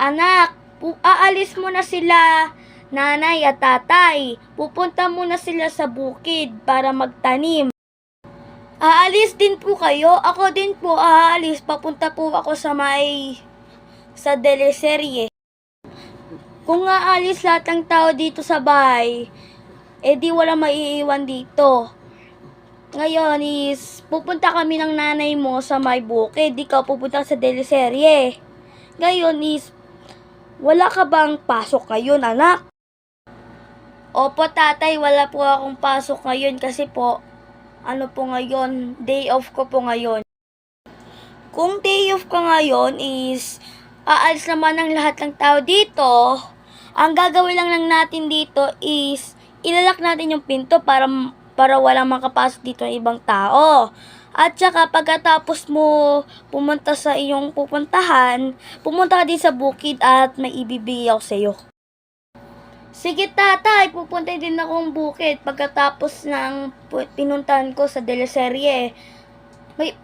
Anak, aalis mo na sila, nanay at tatay. Pupunta muna sila sa bukid para magtanim. Aalis din po kayo? Ako din po aalis. Papunta po ako sa teleserye. Kung aalis lahat ng tao dito sa bahay, di wala maiiwan dito. Ngayon is, pupunta kami ng nanay mo sa may bukid. Ikaw pupunta sa teleserye. Ngayon is, wala ka bang pasok ngayon, anak? Opo, tatay, wala po akong pasok ngayon kasi po, ngayon, day off ko po ngayon. Kung day off ka ngayon is, aalis naman ng lahat ng tao dito. Ang gagawin lang natin dito is, ilalak natin yung pinto para walang makapasok dito ng ibang tao. At saka pagkatapos mo pumunta sa iyong pupuntahan, pumunta ka din sa bukid at may ibibigay ako sa iyo. Sige tatay, pupunta din akong bukid pagkatapos ng pinuntahan ko sa teleserye.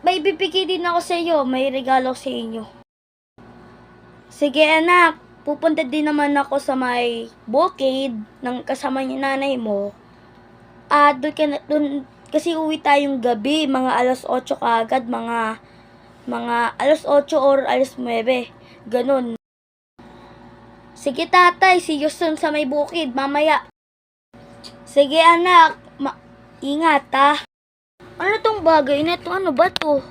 May bibigay din ako sa iyo, may regalo sa inyo. Sige anak, pupunta din naman ako sa may bukid ng kasama niya nanay mo. At doon kasi uwi tayong gabi, mga alas 8 kaagad, mga alas 8 or alas 9, ganun. Sige tatay, see you soon sa may bukid, mamaya. Sige anak, ingat ha. Ano tong bagay na to? Ano ba to?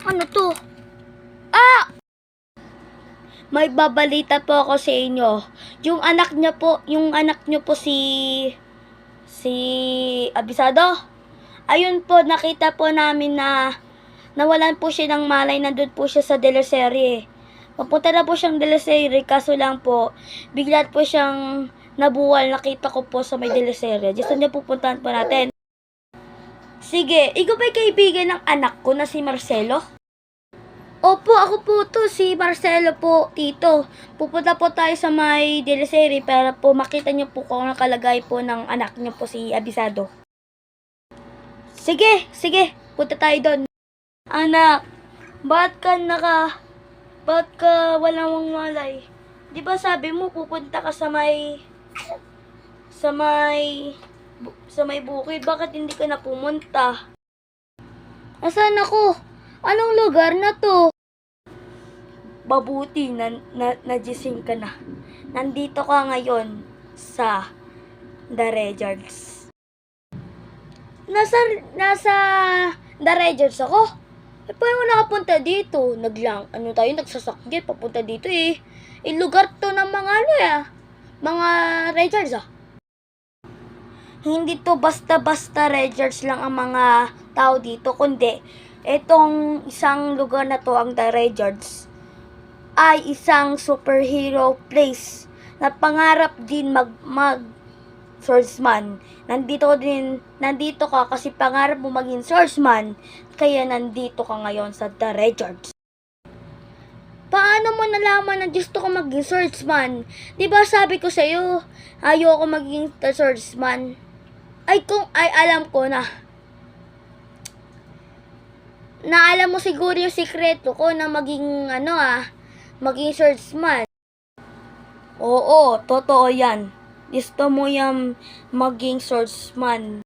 Ano to? May babalita po ako sa inyo. Yung anak niyo po si Abisado. Ayun po, nakita po namin na nawalan po siya ng malay, nandun po siya sa teleserye. Papunta na po siyang teleserye, kaso lang po, bigla po siyang nabuwal, nakita ko po sa may teleserye. Gusto niya pupuntahan po natin. Sige, ikaw ba'y kaibigan ng anak ko na si Marcelo? Opo, ako po to, si Marcelo po, tito. Pupunta po tayo sa may teleserye para po makita niyo po kung nakalagay po ng anak niyo po si Abisado. Sige, punta tayo doon. Anak, ba't ka walang malay? Di ba sabi mo pupunta ka sa may bukid, bakit hindi ka na pumunta? Nasaan ako? Anong lugar na to? Mabuti nagising ka na. Nandito ka ngayon sa The Regards. Nasa The Regards ako? Paano mo nakapunta dito? Nagsasakyan papunta dito eh. Lugar to ng mga mga Regards Hindi to basta-basta Regards lang ang mga tao dito, kundi itong isang lugar na to, ang The Regards, ay isang superhero place na pangarap din mag swordsman. Nandito ka kasi pangarap mo maging swordsman, kaya nandito ka ngayon sa The Regards. Paano mo nalaman na gusto ko maging swordsman? Di ba sabi ko sa iyo, ayoko maging swordsman? Ay alam ko na. Alam mo siguro yung sikreto ko na maging maging swordsman. Oo, totoo yan. Gusto mo yung maging swordsman.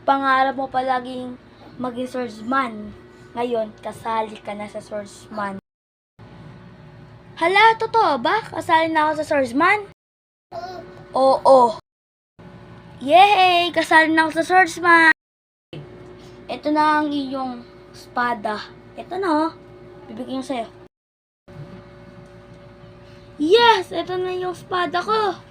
Pangarap mo palaging maging swordsman. Ngayon, kasali ka na sa swordsman. Hala, totoo ba? Kasali na ako sa swordsman? Oo. Yay! Kasali na ako sa swordsman. Ito na ang iyong espada. Ito na oh. Bibigyan ko sa'yo. Yes! Ito na yung espada ko.